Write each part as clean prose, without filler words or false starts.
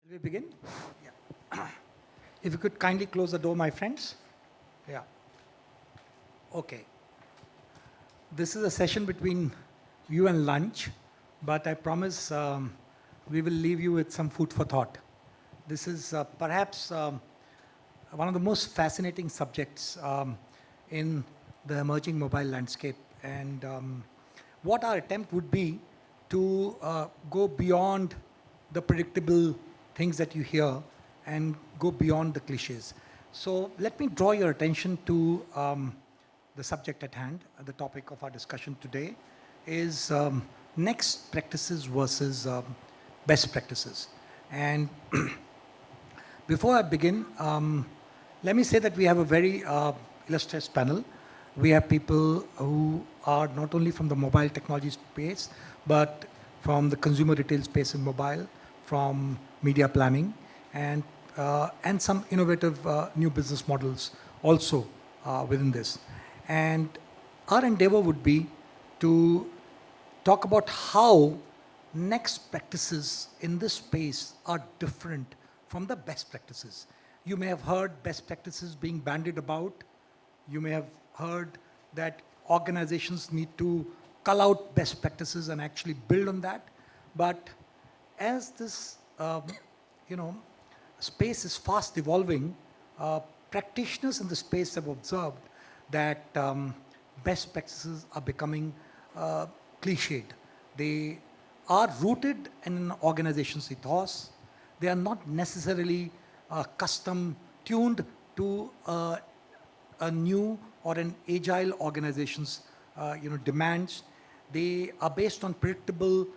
Will we begin? Yeah. If you could kindly close the door, my friends. Yeah. Okay. This is a session between you and lunch, but I promise we will leave you with some food for thought. This is perhaps one of the most fascinating subjects in the emerging mobile landscape. And what our attempt would be to go beyond the predictable things that you hear and go beyond the cliches. So let me draw your attention to the subject at hand. The topic of our discussion today is next practices versus best practices. And before I begin, let me say that we have a very illustrious panel. We have people who are not only from the mobile technology space, but from the consumer retail space in mobile, from media planning, and some innovative new business models also within this. And our endeavor would be to talk about how next practices in this space are different from the best practices. You may have heard best practices being bandied about. You may have heard that organizations need to cull out best practices and actually build on that. But as this, space is fast evolving, practitioners in the space have observed that best practices are becoming cliched. They are rooted in an organization's ethos. They are not necessarily custom tuned to a new or an agile organization's demands. They are based on predictable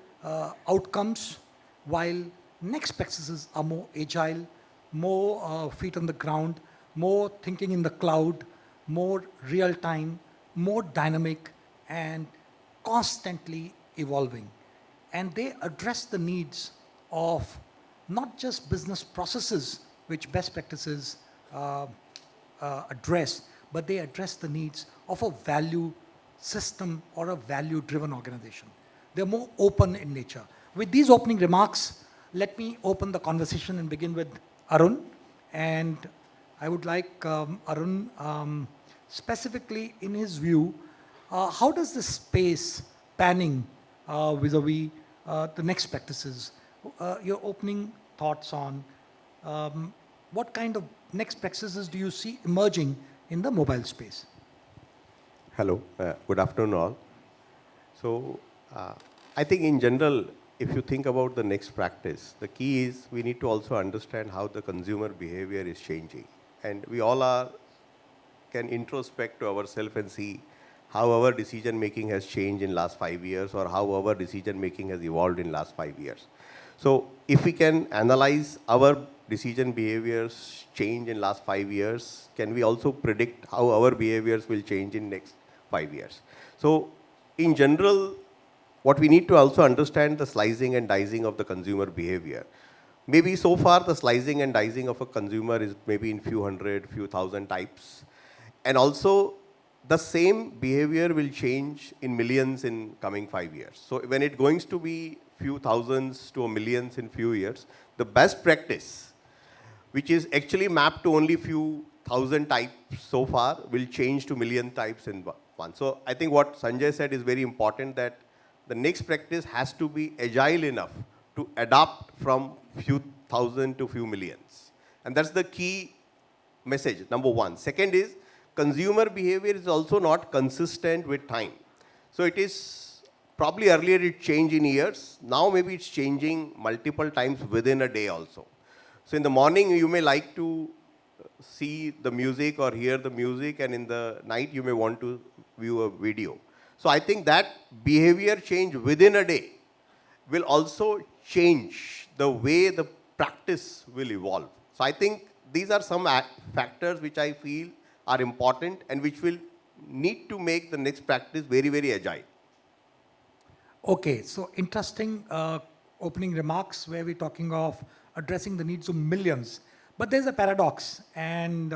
outcomes, while next practices are more agile, more feet on the ground, more thinking in the cloud, more real time, more dynamic, and constantly evolving. And they address the needs of not just business processes, which best practices address, but they address the needs of a value system or a value-driven organization. They're more open in nature. With these opening remarks, let me open the conversation and begin with Arun. And I would like Arun, specifically in his view, how does this space panning vis-a-vis the next practices? Your opening thoughts on what kind of next practices do you see emerging in the mobile space? Hello, good afternoon all. So, I think in general, if you think about the next practice, the key is we need to also understand how the consumer behavior is changing. And we all can introspect to ourselves and see how our decision making has changed in last 5 years or how our decision making has evolved in last 5 years. So if we can analyze our decision behaviors change in last 5 years, can we also predict how our behaviors will change in next 5 years? So in general, what we need to also understand the slicing and dicing of the consumer behavior. Maybe so far the slicing and dicing of a consumer is maybe in few hundred, few thousand types. And also the same behavior will change in millions in coming 5 years. So when it going to be few thousands to a millions in few years, the best practice, which is actually mapped to only few thousand types so far, will change to million types in one. So I think what Sanjay said is very important, that the next practice has to be agile enough to adapt from few thousand to few millions. And that's the key message, number one. Second is, consumer behavior is also not consistent with time. So it is probably earlier it changed in years. Now maybe it's changing multiple times within a day also. So in the morning you may like to see the music or hear the music, and in the night you may want to view a video. So I think that behavior change within a day will also change the way the practice will evolve. So I think these are some factors which I feel are important and which will need to make the next practice very, very agile. Okay, so interesting opening remarks where we're talking of addressing the needs of millions. But there's a paradox, and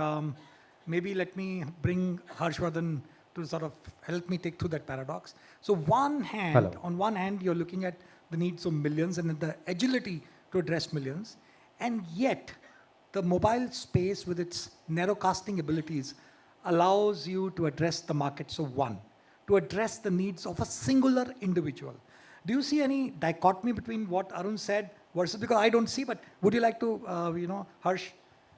maybe let me bring Harshvardhan to sort of help me take through that paradox. So on one hand, you're looking at the needs of millions and the agility to address millions. And yet, the mobile space with its narrowcasting abilities allows you to address the markets of one, to address the needs of a singular individual. Do you see any dichotomy between what Arun said versus, because I don't see, but would you like to, Harsh,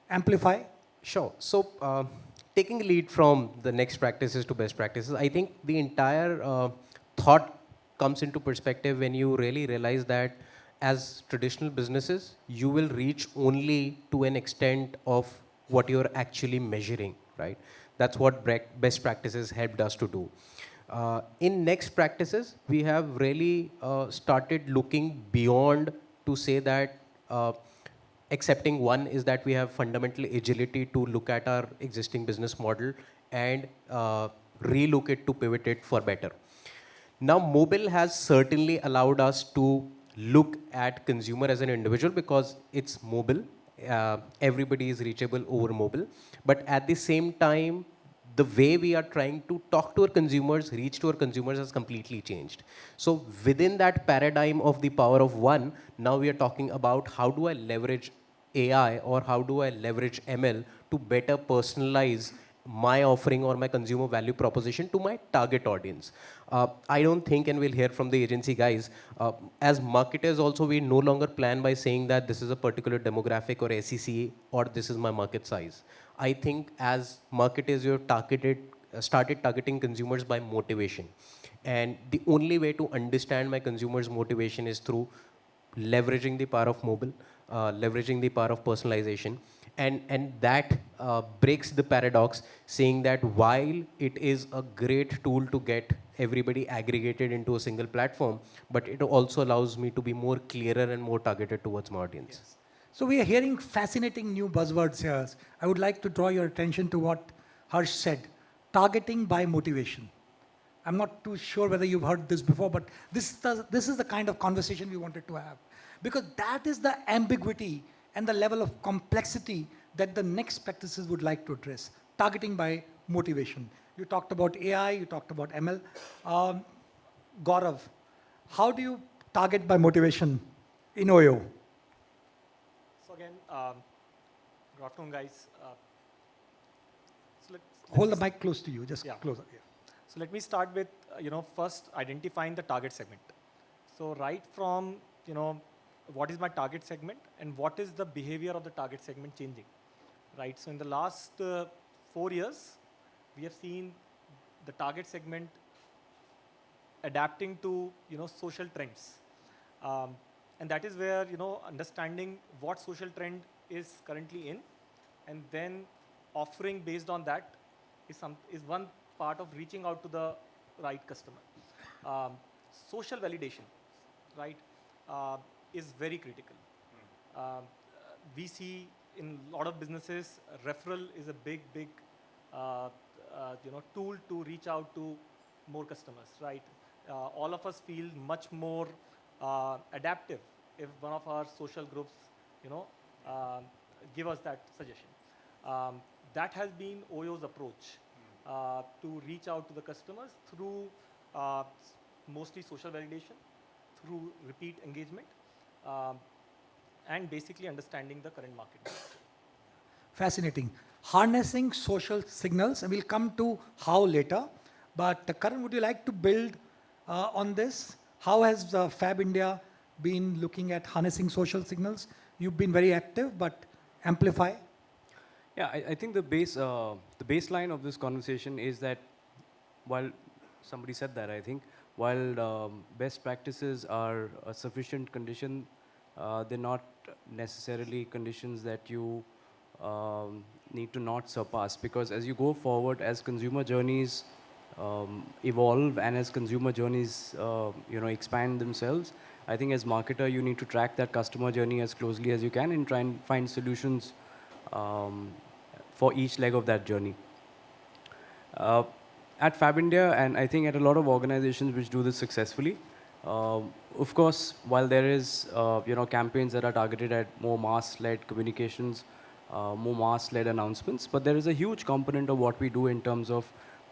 amplify? Sure. So, taking a lead from the next practices to best practices, I think the entire thought comes into perspective when you really realize that as traditional businesses, you will reach only to an extent of what you're actually measuring, right? That's what best practices helped us to do. In next practices, we have really started looking beyond to say that accepting one is that we have fundamental agility to look at our existing business model and relook it to pivot it for better. Now, mobile has certainly allowed us to look at consumer as an individual because it's mobile. Everybody is reachable over mobile. But at the same time, the way we are trying to talk to our consumers, reach to our consumers has completely changed. So within that paradigm of the power of one, now we are talking about how do I leverage AI or how do I leverage ML to better personalize my offering or my consumer value proposition to my target audience. I don't think, and we'll hear from the agency guys, as marketers also, we no longer plan by saying that this is a particular demographic or SEC or this is my market size. I think as marketers, you've started targeting consumers by motivation. And the only way to understand my consumer's motivation is through leveraging the power of mobile, leveraging the power of personalization. And that breaks the paradox, saying that while it is a great tool to get everybody aggregated into a single platform, but it also allows me to be more clearer and more targeted towards my audience. Yes. So we are hearing fascinating new buzzwords here. I would like to draw your attention to what Harsh said, targeting by motivation. I'm not too sure whether you've heard this before, but this is the kind of conversation we wanted to have. Because that is the ambiguity and the level of complexity that the next practices would like to address, targeting by motivation. You talked about AI, you talked about ML. Gaurav, how do you target by motivation in OYO? So again, good afternoon, guys. So Hold the mic close to you, just Yeah. closer. Yeah. So let me start with, first identifying the target segment. So right from, what is my target segment and what is the behavior of the target segment changing, right? So in the last 4 years, we have seen the target segment adapting to, social trends. And that is where, understanding what social trend is currently in and then offering based on that is one part of reaching out to the right customer. Social validation, right, is very critical. We see in a lot of businesses, referral is a big, tool to reach out to more customers, right? All of us feel much more adaptive if one of our social groups, give us that suggestion. That has been OYO's approach to reach out to the customers through mostly social validation, through repeat engagement, and basically understanding the current market. Fascinating. Harnessing social signals, and we'll come to how later. But Karan, would you like to build on this? How has Fab India been looking at harnessing social signals? You've been very active, but amplify. Yeah, I think the baseline of this conversation is that while somebody said that, I think while best practices are a sufficient condition, they're not necessarily conditions that you need to not surpass, because as you go forward, as consumer journeys evolve and as consumer journeys expand themselves, I think as marketer you need to track that customer journey as closely as you can and try and find solutions for each leg of that journey. At Fab India, and I think at a lot of organizations which do this successfully, of course, while there is campaigns that are targeted at more mass-led communications, more mass-led announcements, but there is a huge component of what we do in terms of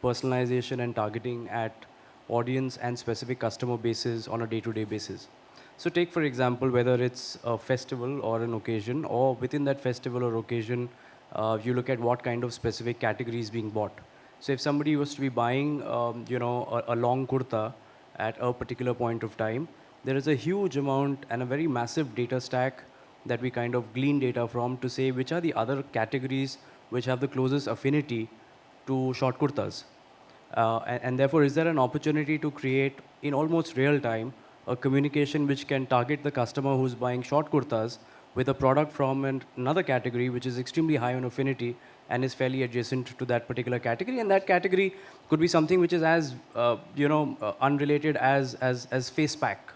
personalization and targeting at audience and specific customer bases on a day-to-day basis. So take for example, whether it's a festival or an occasion, or within that festival or occasion, you look at what kind of specific categories being bought. So if somebody was to be buying, a long kurta at a particular point of time, there is a huge amount and a very massive data stack that we kind of glean data from to say which are the other categories which have the closest affinity to short kurtas. And therefore, is there an opportunity to create in almost real time a communication which can target the customer who's buying short kurtas with a product from another category which is extremely high on affinity and is fairly adjacent to that particular category, and that category could be something which is as unrelated as face pack.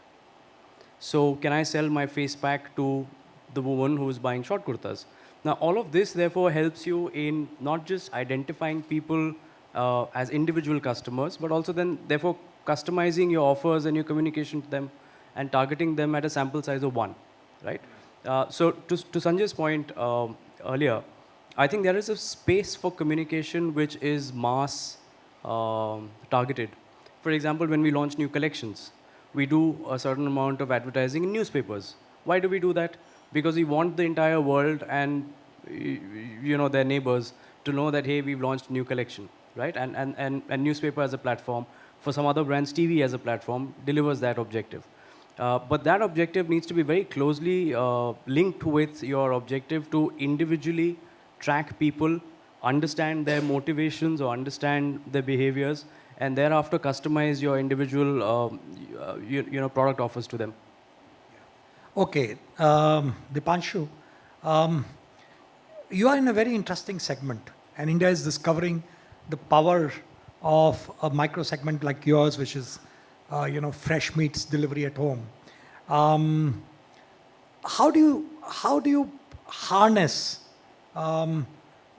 So can I sell my face pack to the woman who is buying short kurtas? Now, all of this therefore helps you in not just identifying people as individual customers, but also then therefore customizing your offers and your communication to them and targeting them at a sample size of 1, right? So to Sanjay's point earlier, I think there is a space for communication which is mass targeted. For example, when we launch new collections, we do a certain amount of advertising in newspapers. Why do we do that? Because we want the entire world and their neighbors to know that, hey, we've launched a new collection, right? And newspaper as a platform, for some other brands, TV as a platform delivers that objective. But that objective needs to be very closely linked with your objective to individually track people, understand their motivations or understand their behaviors, and thereafter customize your individual product offers to them. Okay, Dipanshu, you are in a very interesting segment, and India is discovering the power of a micro segment like yours, which is, fresh meats delivery at home. How do you harness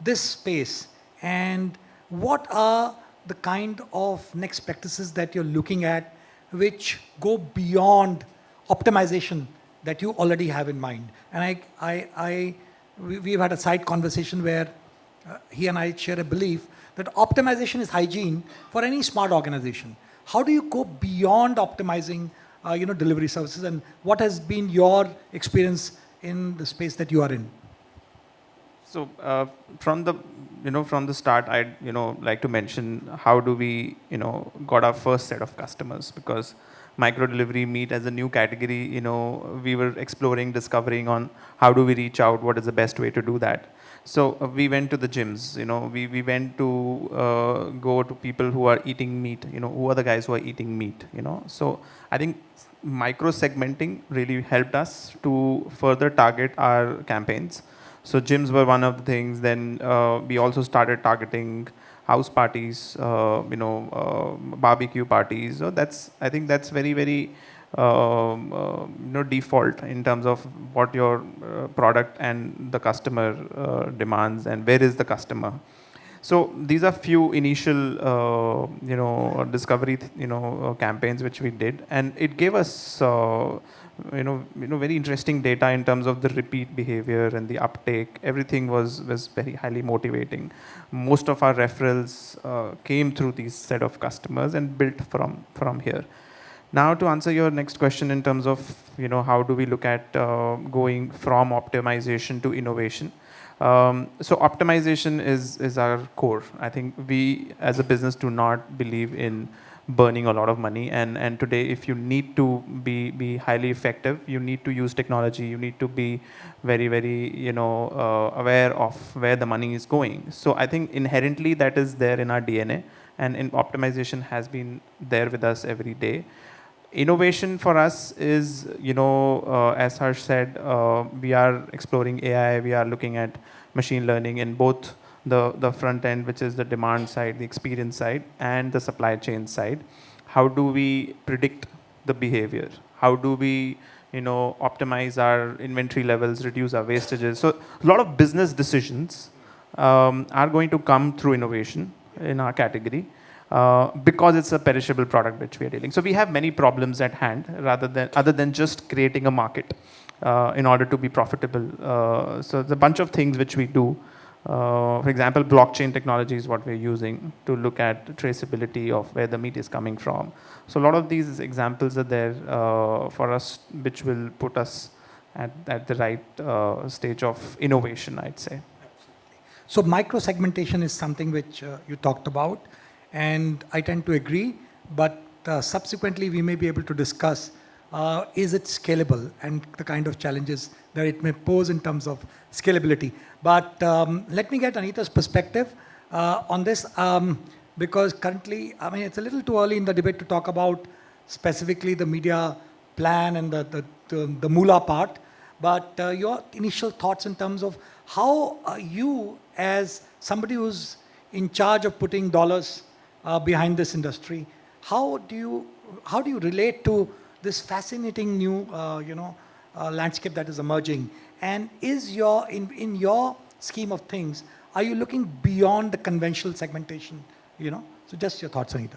this space, and what are the kind of next practices that you're looking at which go beyond optimization that you already have in mind? And we've had a side conversation where he and I share a belief that optimization is hygiene for any smart organization. How do you go beyond optimizing, delivery services, and what has been your experience in the space that you are in? So from the start, I'd like to mention how do we got our first set of customers, because micro delivery meat as a new category, we were exploring, discovering on how do we reach out, what is the best way to do that. So we went to the gyms, we went to go to people who are eating meat, who are the guys who are eating meat, So I think micro segmenting really helped us to further target our campaigns. So gyms were one of the things. Then we also started targeting house parties, barbecue parties. So I think that's very, very default in terms of what your product and the customer demands and where is the customer. So these are few initial discovery campaigns which we did, and it gave us very interesting data in terms of the repeat behavior and the uptake. Everything was very highly motivating. Most of our referrals came through these set of customers and built from here. Now to answer your next question in terms of how do we look at going from optimization to innovation. So optimization is our core. I think we as a business do not believe in burning a lot of money, and today if you need to be highly effective, you need to use technology, you need to be very, very aware of where the money is going. So I think inherently that is there in our DNA, and in optimization has been there with us every day. Innovation for us is, as Harsh said, we are exploring AI, we are looking at machine learning in both the front end, which is the demand side, the experience side, and the supply chain side. How do we predict the behavior? How do we optimize our inventory levels, reduce our wastages? So a lot of business decisions are going to come through innovation in our category. Because it's a perishable product which we are dealing. So we have many problems at hand other than just creating a market in order to be profitable. So there's a bunch of things which we do For example, blockchain technology is what we're using to look at traceability of where the meat is coming from. So a lot of these examples are there for us, which will put us at the right stage of innovation, I'd say. So micro-segmentation is something which you talked about, and I tend to agree, but subsequently we may be able to discuss, is it scalable and the kind of challenges that it may pose in terms of scalability. But let me get Anita's perspective on this, because currently, I mean, it's a little too early in the debate to talk about specifically the media plan and the moolah part, but your initial thoughts in terms of how you, as somebody who's in charge of putting dollars behind this industry, how do you relate to this fascinating new landscape that is emerging? And is in your scheme of things, are you looking beyond the conventional segmentation? So just your thoughts, Anita.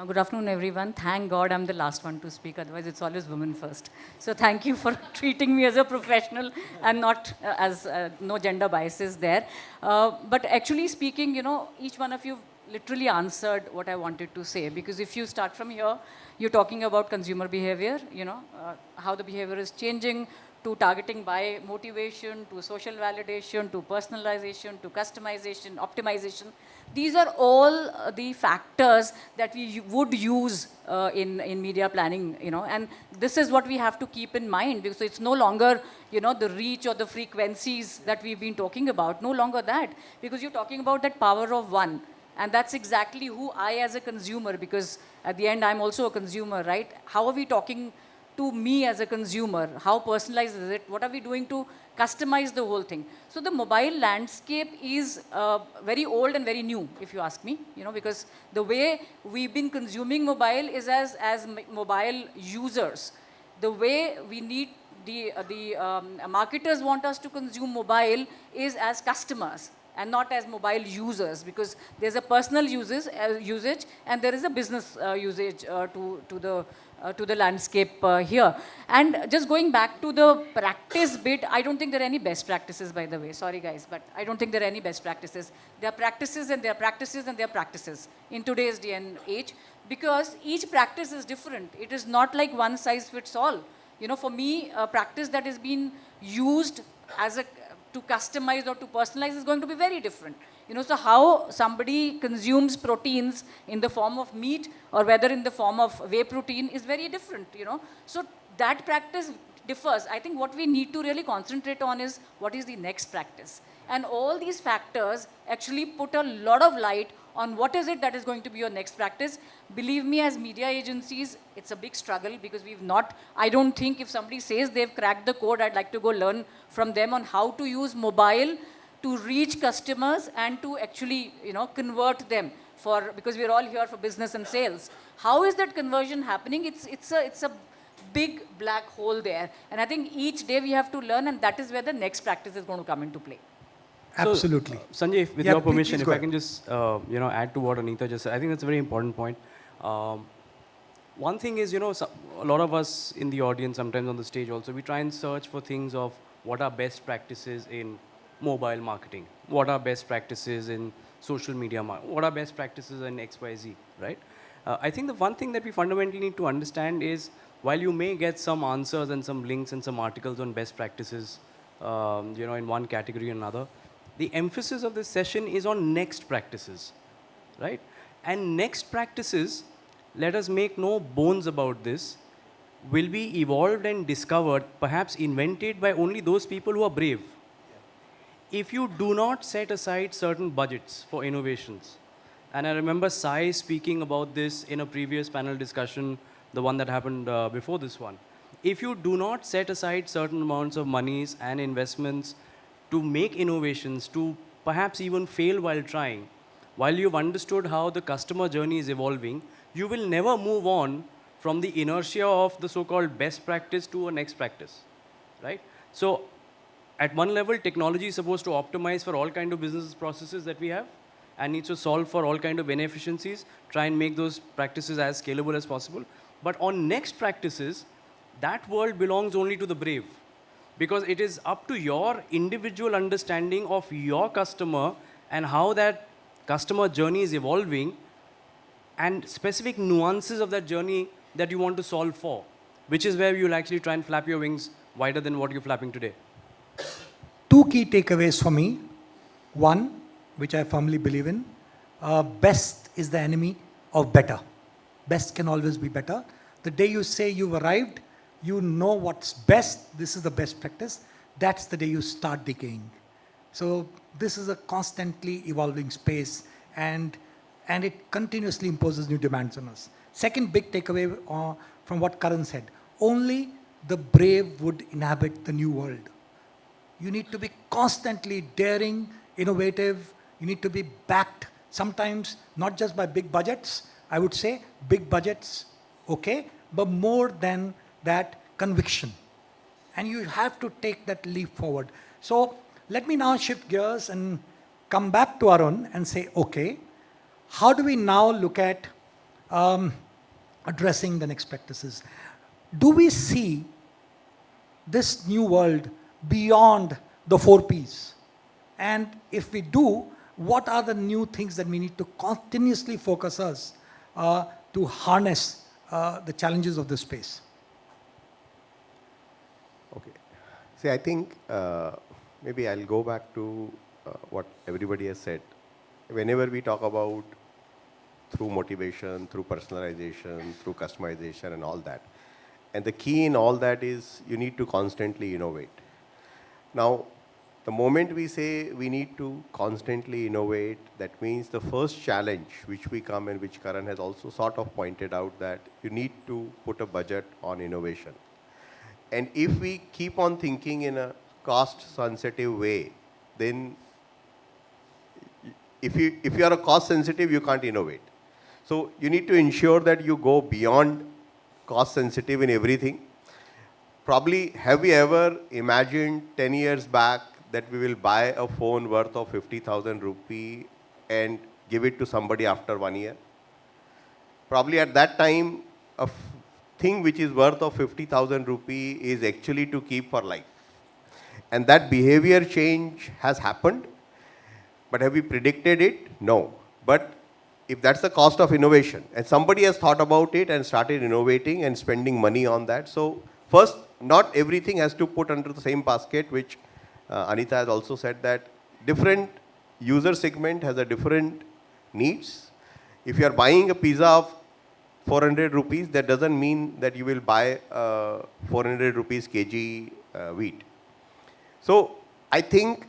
Good afternoon, everyone. Thank God I'm the last one to speak. Otherwise, it's always women first. So thank you for treating me as a professional and not as no gender biases there. But actually speaking, each one of you literally answered what I wanted to say. Because if you start from here, you're talking about consumer behavior, how the behavior is changing, to targeting by motivation, to social validation, to personalization, to customization, optimization. These are all the factors that we would use in media planning, and this is what we have to keep in mind, because it's no longer, the reach or the frequencies that we've been talking about, no longer that, because you're talking about that power of one. And that's exactly who I as a consumer, because at the end I'm also a consumer, right? How are we talking to me as a consumer? How personalized is it? What are we doing to customize the whole thing? So the mobile landscape is very old and very new, if you ask me, because the way we've been consuming mobile is as mobile users. The way we need the marketers want us to consume mobile is as customers and not as mobile users, because there's a personal usage and there is a business usage to the landscape here. And just going back to the practice bit, I don't think there are any best practices, by the way. Sorry, guys, but I don't think there are any best practices. There are practices and there are practices and there are practices in today's day and age, because each practice is different. It is not like one size fits all. For me, a practice that is being used to customize or to personalize is going to be very different. So how somebody consumes proteins in the form of meat or whether in the form of whey protein is very different, So that practice differs. I think what we need to really concentrate on is what is the next practice. And all these factors actually put a lot of light on what is it that is going to be your next practice. Believe me, as media agencies, it's a big struggle, because I don't think if somebody says they've cracked the code, I'd like to go learn from them on how to use mobile to reach customers and to actually, convert them because we're all here for business and sales. How is that conversion happening? It's a big black hole there. And I think each day we have to learn, and that is where the next practice is going to come into play. Absolutely. So, Sanjay, with Yeah, your permission, please if go I can just add to what Anita just said, I think that's a very important point. One thing is, a lot of us in the audience, sometimes on the stage also, we try and search for things of what are best practices in mobile marketing, what are best practices in social media marketing, what are best practices in XYZ, right? I think the one thing that we fundamentally need to understand is, while you may get some answers and some links and some articles on best practices, in one category or another, the emphasis of this session is on next practices, right? And next practices, let us make no bones about this, will be evolved and discovered, perhaps invented by only those people who are brave. If you do not set aside certain budgets for innovations, and I remember Sai speaking about this in a previous panel discussion, the one that happened before this one. If you do not set aside certain amounts of monies and investments to make innovations, to perhaps even fail while trying, while you've understood how the customer journey is evolving, you will never move on from the inertia of the so-called best practice to a next practice, right? So at one level, technology is supposed to optimize for all kind of business processes that we have and needs to solve for all kind of inefficiencies, try and make those practices as scalable as possible. But on next practices, that world belongs only to the brave. because it is up to your individual understanding of your customer and how that customer journey is evolving and specific nuances of that journey that you want to solve for, which is where you'll actually try and flap your wings wider than what you're flapping today. Two key takeaways for me. One, which I firmly believe in, best is the enemy of better. Best can always be better. The day you say you've arrived, you know what's best, this is the best practice, that's the day you start decaying. So this is a constantly evolving space, and it continuously imposes new demands on us. Second big takeaway from what Karan said, only the brave would inhabit the new world. You need to be constantly daring, innovative. You need to be backed, sometimes not just by big budgets. I would say big budgets, okay, but more than that, conviction. And you have to take that leap forward. So let me now shift gears and come back to Arun and say, okay, how do we now look at addressing the next practices? Do we see this new world beyond the 4 Ps? And if we do, what are the new things that we need to continuously focus us to harness the challenges of this space? Okay. See, I think maybe I'll go back to what everybody has said. Whenever we talk about through motivation, through personalization, through customization and all that, and the key in all that is you need to constantly innovate. Now, the moment we say we need to constantly innovate, that means the first challenge which we come and which Karan has also sort of pointed out, that you need to put a budget on innovation. And if we keep on thinking in a cost-sensitive way, then if you are a cost-sensitive, you can't innovate. So you need to ensure that you go beyond cost-sensitive in everything. Probably, have we ever imagined 10 years back that we will buy a phone worth of 50,000 rupee and give it to somebody after 1 year? Probably at that time, a thing which is worth of 50,000 rupee is actually to keep for life. And that behavior change has happened. But have we predicted it? No. But if that's the cost of innovation, and somebody has thought about it and started innovating and spending money on that. So first, not everything has to put under the same basket, which Anita has also said, that different user segment has a different needs. If you are buying a pizza of 400 rupees, that doesn't mean that you will buy 400 rupees kg wheat. So I think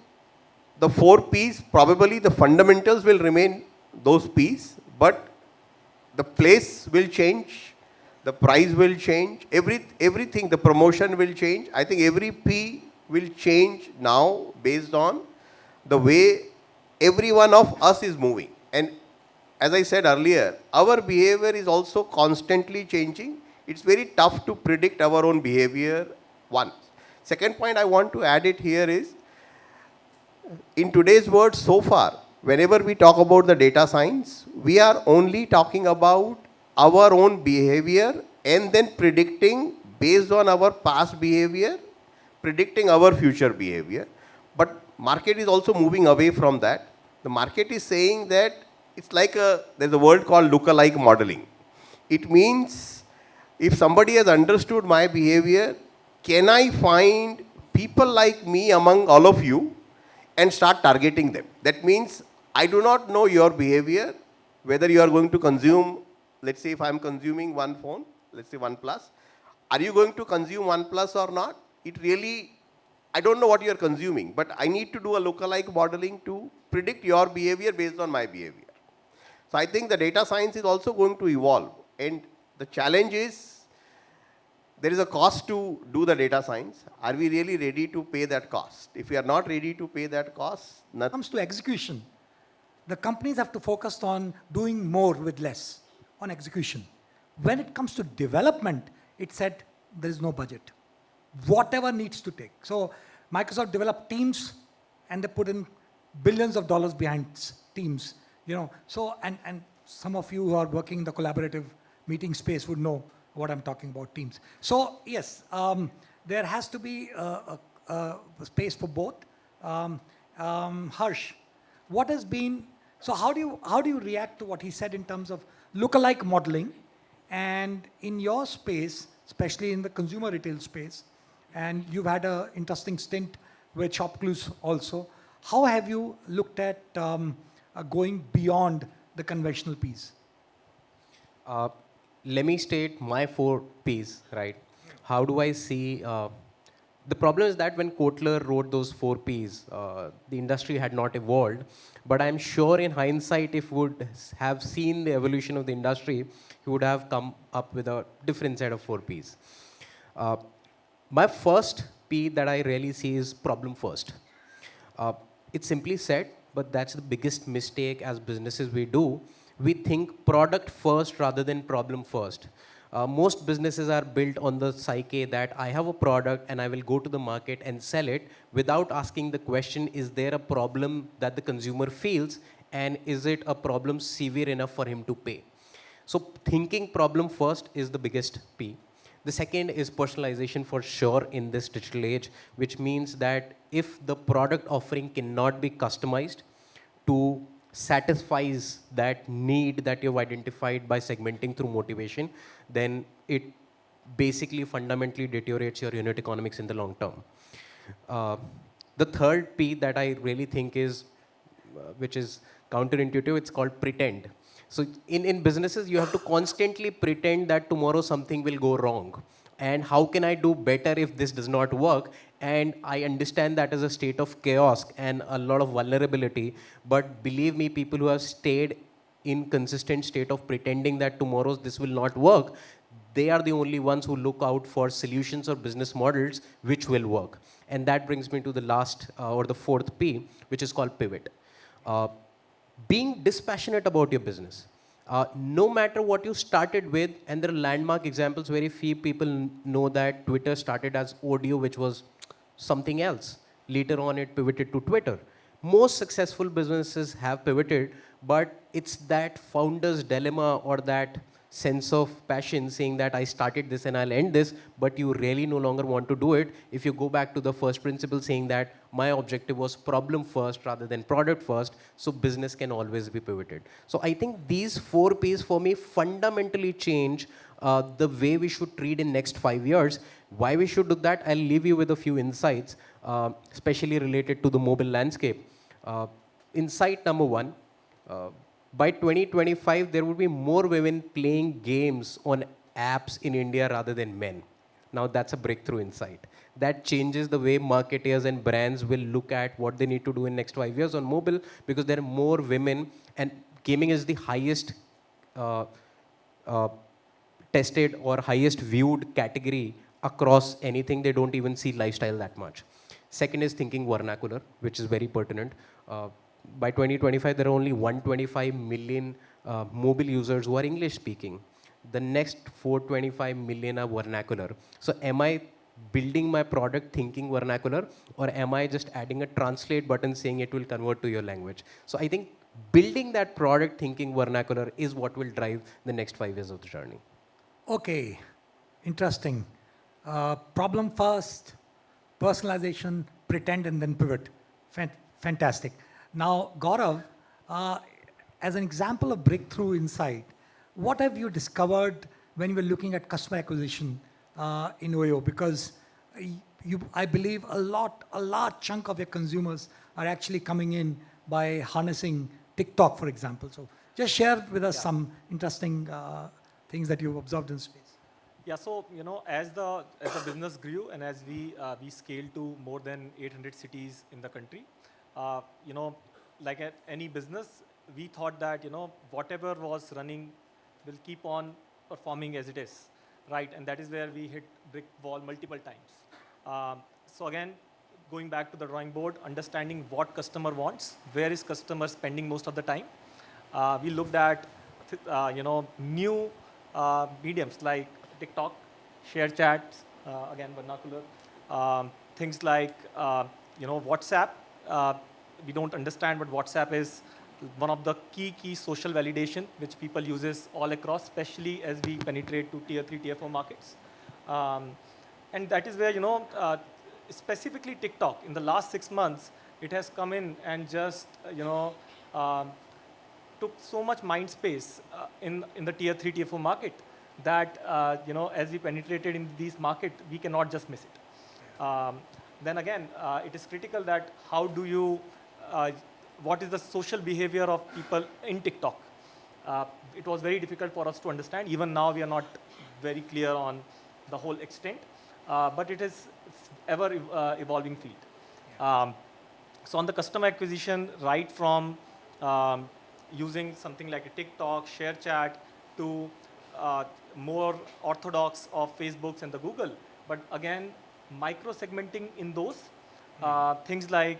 the 4 Ps, probably the fundamentals will remain those Ps, but the place will change, the price will change, everything, the promotion will change. I think every P will change now based on the way every one of us is moving. And as I said earlier, our behavior is also constantly changing. It's very tough to predict our own behavior, one. Second point I want to add it here is, in today's world so far, whenever we talk about the data science, we are only talking about our own behavior and then predicting based on our past behavior, predicting our future behavior. But market is also moving away from that. The market is saying that it's like there's a word called lookalike modeling. It means if somebody has understood my behavior, can I find people like me among all of you and start targeting them? That means I do not know your behavior, whether you are going to consume, let's say if I'm consuming one phone, let's say OnePlus, are you going to consume OnePlus or not? It really, I don't know what you are consuming, but I need to do a lookalike modeling to predict your behavior based on my behavior. So I think the data science is also going to evolve, and the challenge is there is a cost to do the data science. Are we really ready to pay that cost? If we are not ready to pay that cost, When it comes to execution, the companies have to focus on doing more with less, on execution. When it comes to development, it said there is no budget. Whatever needs to take. So Microsoft developed Teams and they put in billions of dollars behind Teams. So, and some of you who are working in the collaborative meeting space would know what I'm talking about, Teams. So yes, there has to be a space for both. Harsh, what has been, so how do you react to what he said in terms of lookalike modeling, and in your space, especially in the consumer retail space, and you've had an interesting stint with ShopClues also, how have you looked at going beyond the conventional piece? Let me state my 4 Ps, right? How do I see? The problem is that when Kotler wrote those 4 Ps, the industry had not evolved. But I'm sure in hindsight, if would have seen the evolution of the industry, he would have come up with a different set of 4 Ps. My first P that I really see is problem first. It's simply said, but that's the biggest mistake as businesses we do. We think product first rather than problem first. Most businesses are built on the psyche that I have a product and I will go to the market and sell it without asking the question, is there a problem that the consumer feels, and is it a problem severe enough for him to pay? So thinking problem first is the biggest P. The second is personalization for sure in this digital age, which means that if the product offering cannot be customized to satisfies that need that you've identified by segmenting through motivation, then it basically fundamentally deteriorates your unit economics in the long term. The third P that I really think is, which is counterintuitive, it's called pretend. So in businesses, you have to constantly pretend that tomorrow something will go wrong. And how can I do better if this does not work? And I understand that as a state of chaos and a lot of vulnerability. But believe me, people who have stayed in consistent state of pretending that tomorrow this will not work, they are the only ones who look out for solutions or business models which will work. And that brings me to the last or the 4th P, which is called pivot. Being dispassionate about your business. No matter what you started with, and there are landmark examples, very few people know that Twitter started as audio, which was something else. Later on, it pivoted to Twitter. Most successful businesses have pivoted, but it's that founder's dilemma or that sense of passion saying that I started this and I'll end this, but you really no longer want to do it. If you go back to the first principle saying that my objective was problem first rather than product first, so business can always be pivoted. So I think these 4 Ps for me fundamentally change the way we should treat in next 5 years. Why we should do that, I'll leave you with a few insights, especially related to the mobile landscape. Insight number 1, by 2025, there will be more women playing games on apps in India rather than men. Now that's a breakthrough insight. That changes the way marketers and brands will look at what they need to do in next 5 years on mobile, because there are more women, and gaming is the highest tested or highest viewed category across anything. They don't even see lifestyle that much. Second is thinking vernacular, which is very pertinent. By 2025, there are only 125 million mobile users who are English speaking. The next 425 million are vernacular. So am I building my product thinking vernacular, or am I just adding a translate button saying it will convert to your language? So I think building that product thinking vernacular is what will drive the next 5 years of the journey. Okay, interesting. Problem first, personalization, pretend, and then pivot. Fantastic. Now, Gaurav, as an example of breakthrough insight, what have you discovered when you were looking at customer acquisition in OYO? Because I believe a large chunk of your consumers are actually coming in by harnessing TikTok, for example. So just share with us some interesting things that you've observed in space. Yeah, so as the business grew and as we scaled to more than 800 cities in the country, like at any business, we thought that whatever was running will keep on performing as it is, right? And that is where we hit brick wall multiple times. So again, going back to the drawing board, understanding what customer wants, where is customer spending most of the time. We looked at new mediums like TikTok, share chats, again vernacular, things like WhatsApp. We don't understand what WhatsApp is. One of the key social validation which people uses all across, especially as we penetrate to tier 3, tier 4 markets. And that is where specifically TikTok, in the last 6 months, it has come in and just, um, took so much mind space in the tier 3, tier 4 market that, as we penetrated in these market, we cannot just miss it. Then again, it is critical that how do you, what is the social behavior of people in TikTok? It was very difficult for us to understand. Even now, we are not very clear on the whole extent, but it's ever evolving field. So on the customer acquisition, right from using something like a TikTok, ShareChat, to more orthodox of Facebooks and the Google. But again, micro-segmenting in those things like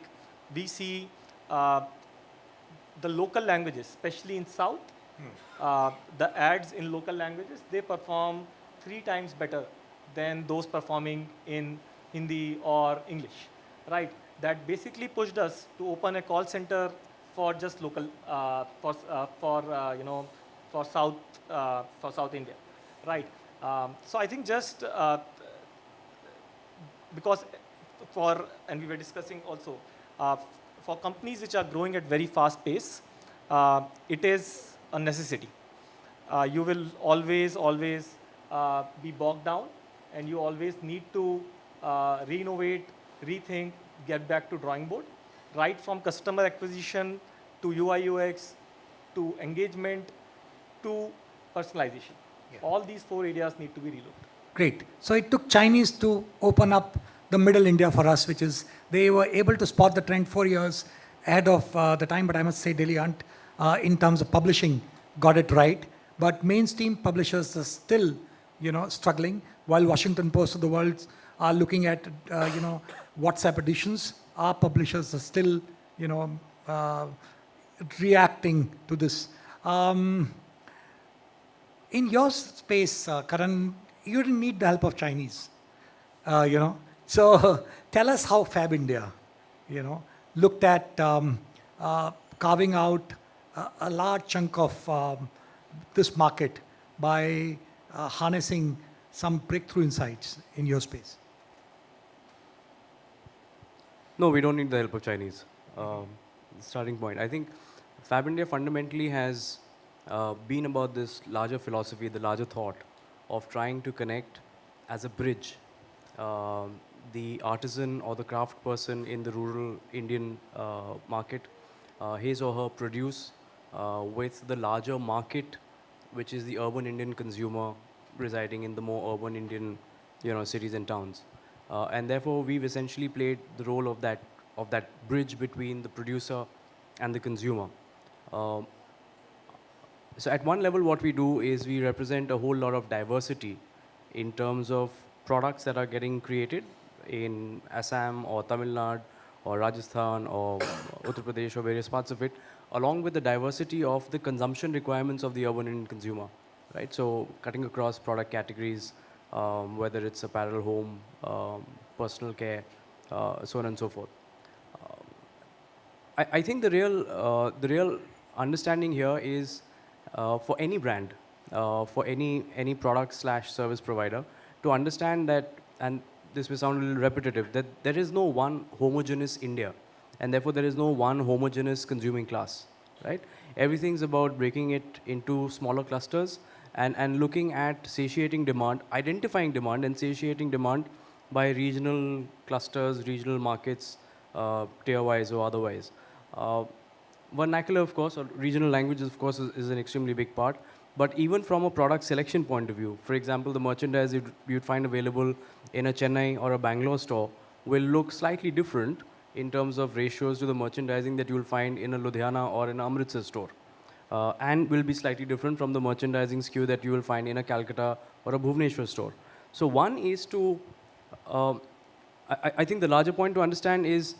we see the local languages, especially in South, the ads in local languages, they perform 3 times better than those performing in Hindi or English, right? That basically pushed us to open a call center for just local, for South India, right? So I think just because and we were discussing also, for companies which are growing at very fast pace, it is a necessity. You will always be bogged down, and you always need to re-innovate, rethink, get back to drawing board, right from customer acquisition to UI UX to engagement to personalization. All these 4 areas need to be relooked. Great. So it took Chinese to open up the middle India for us, which is they were able to spot the trend 4 years ahead of the time. But I must say, Daily Hunt, in terms of publishing, got it right. But mainstream publishers are still, struggling. While Washington Post of the world are looking at, WhatsApp editions, our publishers are still, reacting to this. In your space, Karan, you didn't need the help of Chinese, So tell us how Fab India, looked at carving out a large chunk of this market by harnessing some breakthrough insights in your space. No, we don't need the help of Chinese. Starting point. I think Fab India fundamentally has been about this larger philosophy, the larger thought of trying to connect as a bridge the artisan or the craft person in the rural Indian market, his or her produce with the larger market, which is the urban Indian consumer residing in the more urban Indian, cities and towns. And therefore, we've essentially played the role of that bridge between the producer and the consumer. So at one level, what we do is we represent a whole lot of diversity in terms of products that are getting created in Assam or Tamil Nadu or Rajasthan or Uttar Pradesh or various parts of it, along with the diversity of the consumption requirements of the urban Indian consumer, right? So cutting across product categories, whether it's apparel, home, personal care, so on and so forth. I think the real understanding here is for any brand, for any product/service provider, to understand that, and this may sound a little repetitive, that there is no one homogeneous India, and therefore there is no one homogeneous consuming class, right? Everything's about breaking it into smaller clusters and looking at satiating demand, identifying demand and satiating demand by regional clusters, regional markets, tier-wise or otherwise. Vernacular, of course, or regional languages, of course, is an extremely big part. But even from a product selection point of view, for example, the merchandise you'd find available in a Chennai or a Bangalore store will look slightly different in terms of ratios to the merchandising that you'll find in a Ludhiana or an Amritsar store. And will be slightly different from the merchandising SKU that you will find in a Calcutta or a Bhubaneswar store. So one is to, I think the larger point to understand is,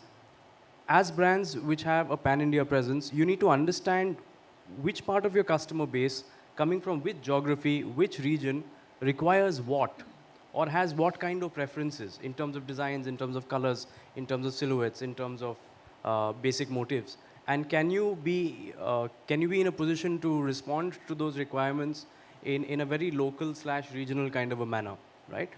as brands which have a pan-India presence, you need to understand which part of your customer base, coming from which geography, which region, requires what, or has what kind of preferences in terms of designs, in terms of colors, in terms of silhouettes, in terms of basic motifs. And can you be in a position to respond to those requirements in a very local/regional kind of a manner, right?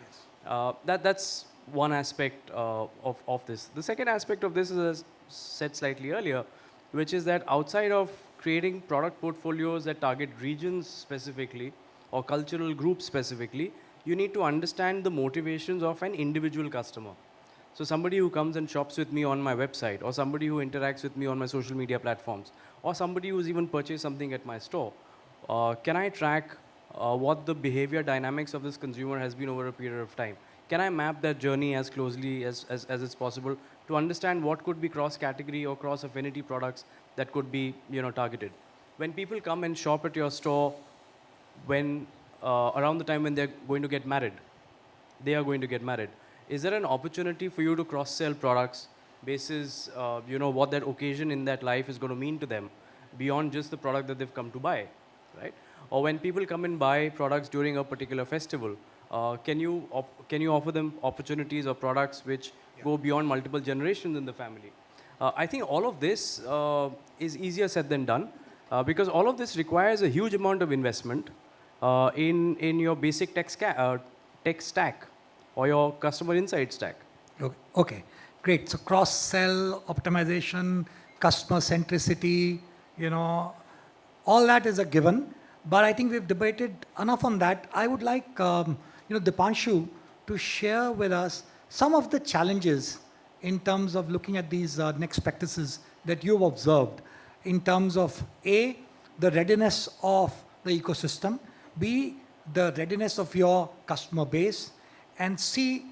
That's one aspect of this. The second aspect of this is, as said slightly earlier, which is that outside of creating product portfolios that target regions specifically or cultural groups specifically, you need to understand the motivations of an individual customer. So somebody who comes and shops with me on my website, or somebody who interacts with me on my social media platforms, or somebody who's even purchased something at my store, can I track what the behavior dynamics of this consumer has been over a period of time? Can I map that journey as closely as it's possible to understand what could be cross-category or cross-affinity products that could be targeted? When people come and shop at your store when around the time when they're going to get married, they are going to get married. Is there an opportunity for you to cross-sell products basis, what that occasion in that life is going to mean to them beyond just the product that they've come to buy, right? Or when people come and buy products during a particular festival, can you offer them opportunities or products which go beyond multiple generations in the family? I think all of this is easier said than done because all of this requires a huge amount of investment in your basic tech stack or your customer insight stack. Okay, great. So cross-sell, optimization, customer centricity, all that is a given. But I think we've debated enough on that. I would like, Dipanshu to share with us some of the challenges in terms of looking at these next practices that you've observed in terms of A, the readiness of the ecosystem, B, the readiness of your customer base, and C,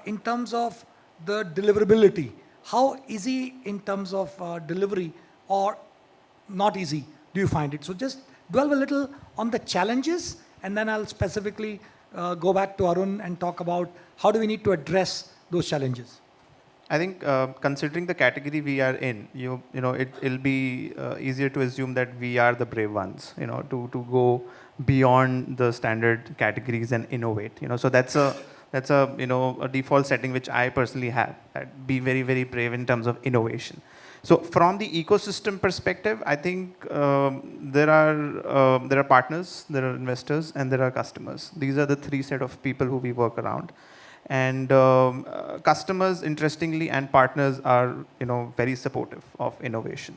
in terms of the deliverability. How easy in terms of delivery or not easy do you find it? So just dwell a little on the challenges, and then I'll specifically go back to Arun and talk about how do we need to address those challenges. I think considering the category we are in, it'll be easier to assume that we are the brave ones, to go beyond the standard categories and innovate. So that's a a default setting which I personally have. That be very, very brave in terms of innovation. So from the ecosystem perspective, I think there are partners, there are investors, and there are customers. These are the three set of people who we work around. And customers, interestingly, and partners are very supportive of innovation.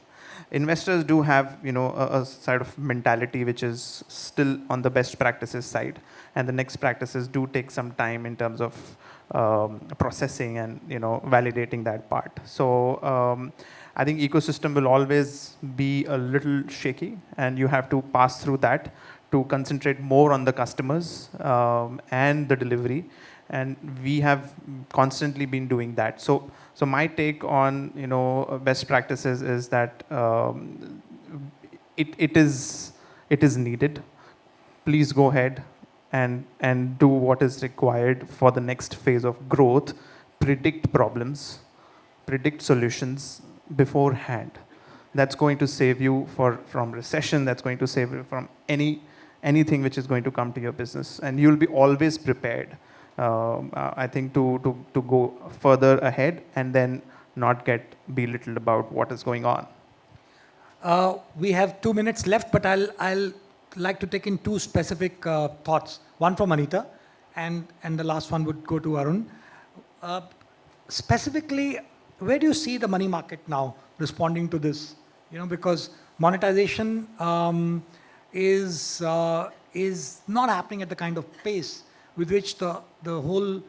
Investors do have a sort of mentality which is still on the best practices side, and the next practices do take some time in terms of processing and validating that part. So I think ecosystem will always be a little shaky, and you have to pass through that to concentrate more on the customers and the delivery. And we have constantly been doing that. So my take on best practices is that it is needed. Please go ahead and do what is required for the next phase of growth. Predict problems, predict solutions beforehand. That's going to save you from recession. That's going to save you from anything which is going to come to your business, and you'll be always prepared. I think to go further ahead and then not get belittled about what is going on. We have 2 minutes left, but I'll like to take in two specific thoughts. One from Anita, and the last one would go to Arun. Specifically, where do you see the money market now responding to this? Because monetization is not happening at the kind of pace with which the whole